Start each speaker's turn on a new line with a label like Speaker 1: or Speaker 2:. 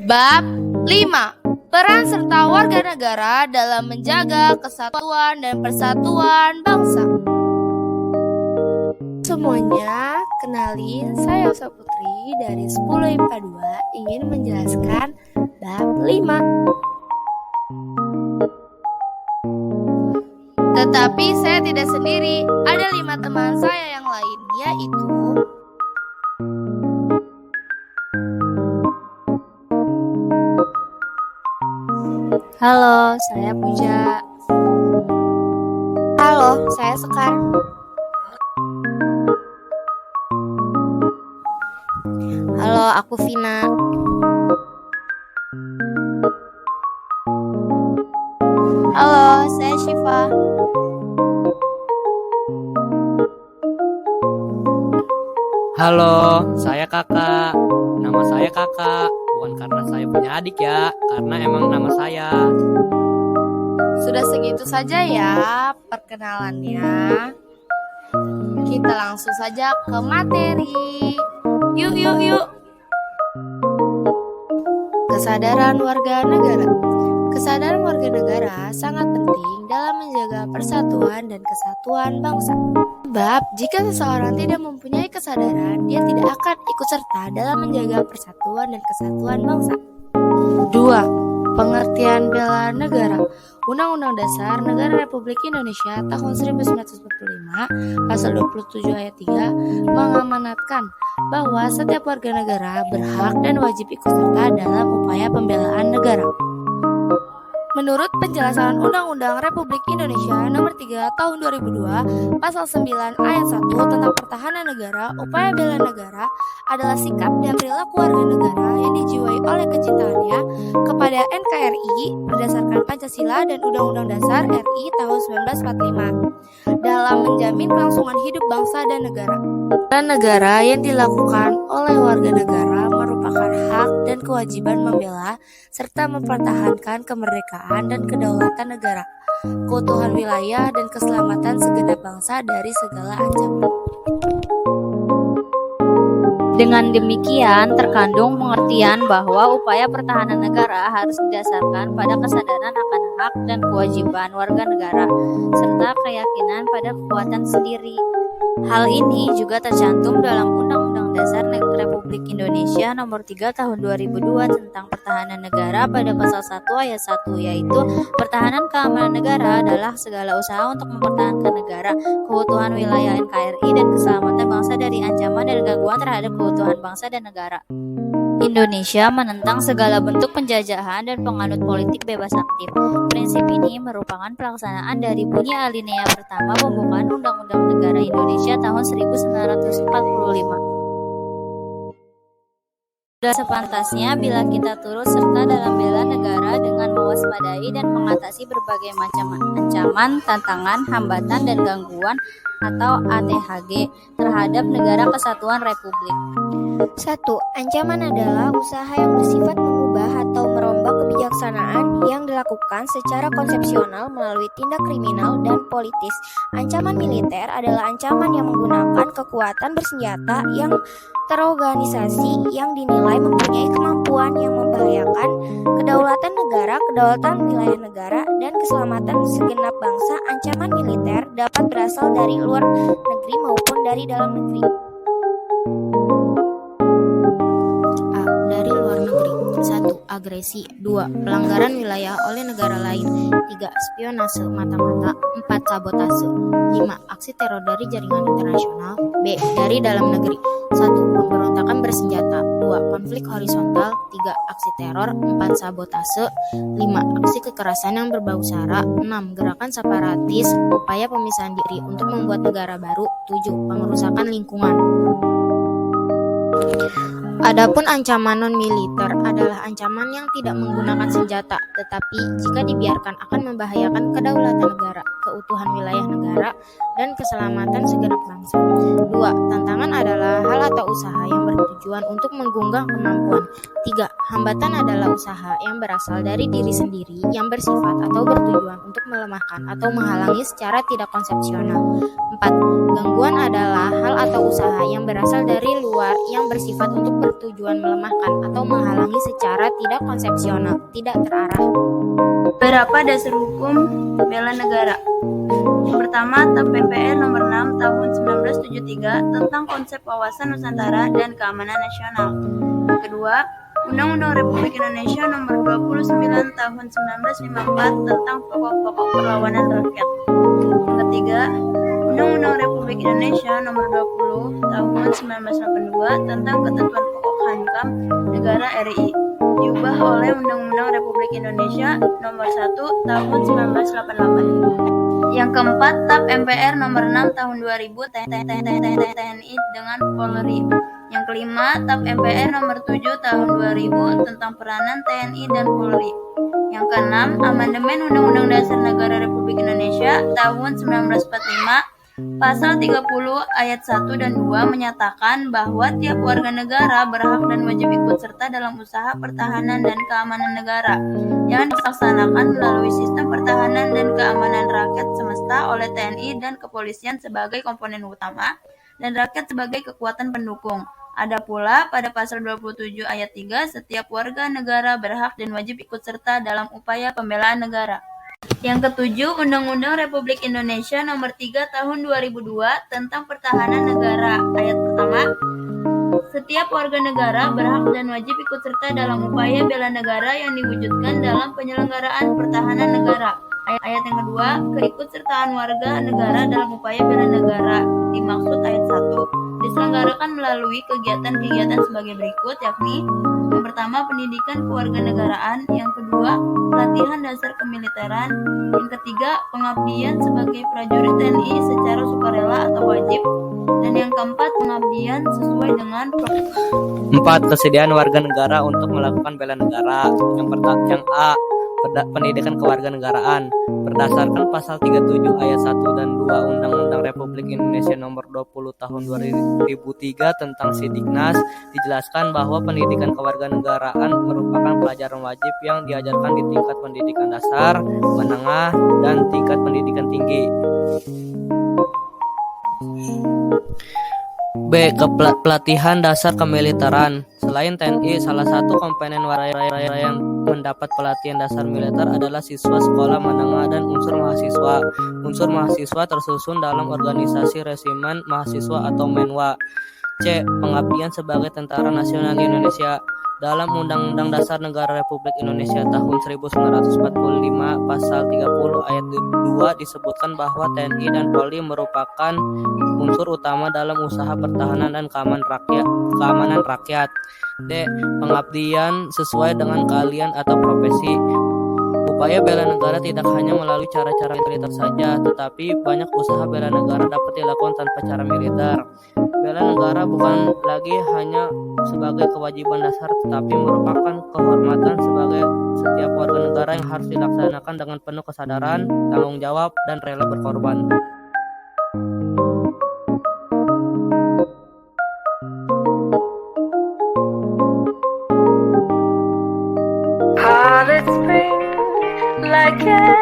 Speaker 1: Bab 5. Peran serta warga negara dalam menjaga kesatuan dan persatuan bangsa. Semuanya, kenalin, saya Elsa Putri dari 10 IPA 2 ingin menjelaskan bab 5. Tetapi saya tidak sendiri, ada 5 teman saya yang lain, yaitu
Speaker 2: Halo, saya Puja.
Speaker 1: Halo, saya Sekar.
Speaker 2: Halo, aku Vina.
Speaker 1: Halo, saya Syifa.
Speaker 3: Halo, saya Kakak. Nama saya Kakak, bukan karena saya punya adik ya, karena emang nama saya.
Speaker 1: Sudah segitu saja ya perkenalannya. Kita langsung saja ke materi. Yuk. Kesadaran warga negara. Kesadaran warga negara sangat penting dalam menjaga persatuan dan kesatuan bangsa. Sebab jika seseorang tidak mempunyai kesadaran, dia tidak akan ikut serta dalam menjaga persatuan dan kesatuan bangsa. 2. Pengertian bela negara. Undang-Undang Dasar Negara Republik Indonesia tahun 1945 pasal 27 ayat 3 mengamanatkan bahwa setiap warga negara berhak dan wajib ikut serta dalam upaya pembelaan negara. Menurut penjelasan Undang-Undang Republik Indonesia Nomor 3 Tahun 2002 Pasal 9 Ayat 1 tentang pertahanan negara, upaya bela negara adalah sikap dan perilaku warga negara yang dijiwai oleh kecintaannya kepada NKRI berdasarkan Pancasila dan Undang-Undang Dasar RI tahun 1945 dalam menjamin kelangsungan hidup bangsa dan negara. Bela negara yang dilakukan oleh warga negara merupakan hak dan kewajiban membela serta mempertahankan kemerdekaan dan kedaulatan negara, keutuhan wilayah dan keselamatan segenap bangsa dari segala ancaman.
Speaker 2: Dengan demikian, terkandung pengertian bahwa upaya pertahanan negara harus didasarkan pada kesadaran akan hak dan kewajiban warga negara, serta keyakinan pada kekuatan sendiri. Hal ini juga tercantum dalam Undang-Undang Dasar Republik Indonesia Nomor 3 Tahun 2002 tentang pertahanan negara pada pasal 1 ayat 1, yaitu pertahanan keamanan negara adalah segala usaha untuk mempertahankan negara, keutuhan wilayah NKRI dan keselamatan bangsa dari ancaman dan gangguan terhadap keutuhan bangsa dan negara. Indonesia menentang segala bentuk penjajahan dan penganut politik bebas aktif. Prinsip ini merupakan pelaksanaan dari bunyi alinea pertama pembukaan Undang-Undang Negara Indonesia tahun 1945. Sudah sepantasnya bila kita turut serta dalam bela negara dengan mewaspadai dan mengatasi berbagai macam ancaman, tantangan, hambatan, dan gangguan atau ATHG terhadap negara kesatuan Republik.
Speaker 4: 1. Ancaman adalah usaha yang bersifat mengubah atau merombak kebijaksanaan yang dilakukan secara konsepsional melalui tindak kriminal dan politis. Ancaman militer adalah ancaman yang menggunakan kekuatan bersenjata yang terorganisasi yang dinilai mempunyai kemampuan yang membahayakan kedaulatan negara, kedaulatan wilayah negara, dan keselamatan segenap bangsa. Ancaman militer dapat berasal dari luar negeri maupun dari dalam negeri.
Speaker 5: Dari luar negeri. 1. Agresi. 2. Pelanggaran wilayah oleh negara lain. 3. Spionase mata-mata. 4. Sabotase. 5. Aksi teror dari jaringan internasional. B. Dari dalam negeri. 1. Pemberontakan bersenjata. 2. Konflik horizontal. 3. Aksi teror. 4. Sabotase. 5. Aksi kekerasan yang berbau sara. 6. Gerakan separatis. Upaya pemisahan diri untuk membuat negara baru. 7. Pengerusakan lingkungan. Adapun ancaman non-militer adalah ancaman yang tidak menggunakan senjata, tetapi jika dibiarkan akan membahayakan kedaulatan negara, keutuhan wilayah negara, dan keselamatan segenap bangsa. 2. Tantangan adalah hal atau usaha yang bertujuan untuk menggunggah kemampuan. 3. Hambatan adalah usaha yang berasal dari diri sendiri yang bersifat atau bertujuan untuk melemahkan atau menghalangi secara tidak konsepsional. 4. Gangguan adalah hal atau usaha yang berasal dari luar yang bersifat untuk bertujuan melemahkan atau menghalangi secara tidak konsepsional, tidak terarah.
Speaker 6: Beberapa dasar hukum bela negara. Yang pertama, TAP MPR nomor 6 tahun 1973 tentang konsep wawasan Nusantara dan keamanan nasional. Yang kedua, Undang-Undang Republik Indonesia nomor 29 tahun 1954 tentang pokok-pokok perlawanan rakyat. Yang ketiga, Undang-Undang Republik Indonesia nomor 20 tahun 1982 tentang ketentuan pokok Hankam Negara RI, diubah oleh Undang-Undang Republik Indonesia nomor 1 tahun 1988. Yang keempat, TAP MPR nomor 6 tahun 2000 TNI dengan Polri. Yang kelima, TAP MPR nomor 7 tahun 2000 tentang peranan TNI dan Polri. Yang keenam, Amandemen Undang-Undang Dasar Negara Republik Indonesia tahun 1945 Pasal 30 ayat 1 dan 2 menyatakan bahwa tiap warga negara berhak dan wajib ikut serta dalam usaha pertahanan dan keamanan negara yang dilaksanakan melalui sistem pertahanan dan keamanan rakyat semesta oleh TNI dan kepolisian sebagai komponen utama dan rakyat sebagai kekuatan pendukung. Ada pula pada pasal 27 ayat 3, setiap warga negara berhak dan wajib ikut serta dalam upaya pembelaan negara. Yang ketujuh, Undang-Undang Republik Indonesia nomor 3 tahun 2002 tentang pertahanan negara. Ayat pertama, setiap warga negara berhak dan wajib ikut serta dalam upaya bela negara yang diwujudkan dalam penyelenggaraan pertahanan negara. Ayat yang kedua, keikutsertaan warga negara dalam upaya bela negara. Dimaksud ayat 1, diselenggarakan melalui kegiatan-kegiatan sebagai berikut, yakni yang pertama, pendidikan kewarganegaraan, yang kedua, pelatihan dasar kemiliteran, yang ketiga, pengabdian sebagai prajurit TNI secara sukarela atau wajib, dan yang keempat, pengabdian sesuai dengan
Speaker 3: 4. Kesediaan warga negara untuk melakukan bela negara. Yang A. Pendidikan kewarganegaraan berdasarkan pasal 37 ayat 1 dan 2 Undang-Undang Republik Indonesia nomor 20 tahun 2003 tentang Sidiknas dijelaskan bahwa pendidikan kewarganegaraan merupakan pelajaran wajib yang diajarkan di tingkat pendidikan dasar, menengah, dan tingkat pendidikan tinggi. B. Pelatihan dasar kemiliteran. Selain TNI, salah satu komponen warga yang mendapat pelatihan dasar militer adalah siswa sekolah menengah dan unsur mahasiswa. Unsur mahasiswa tersusun dalam organisasi resimen mahasiswa atau Menwa. C. Pengabdian sebagai tentara nasional Indonesia. Dalam Undang-Undang Dasar Negara Republik Indonesia tahun 1945 pasal 30 ayat 2 disebutkan bahwa TNI dan Polri merupakan unsur utama dalam usaha pertahanan dan keamanan rakyat. D. Pengabdian sesuai dengan keahlian atau profesi. Upaya bela negara tidak hanya melalui cara-cara militer saja, tetapi banyak usaha bela negara dapat dilakukan tanpa cara militer. Bela negara bukan lagi hanya sebagai kewajiban dasar, tetapi merupakan kehormatan sebagai setiap warga negara yang harus dilaksanakan dengan penuh kesadaran, tanggung jawab, dan rela berkorban.
Speaker 6: like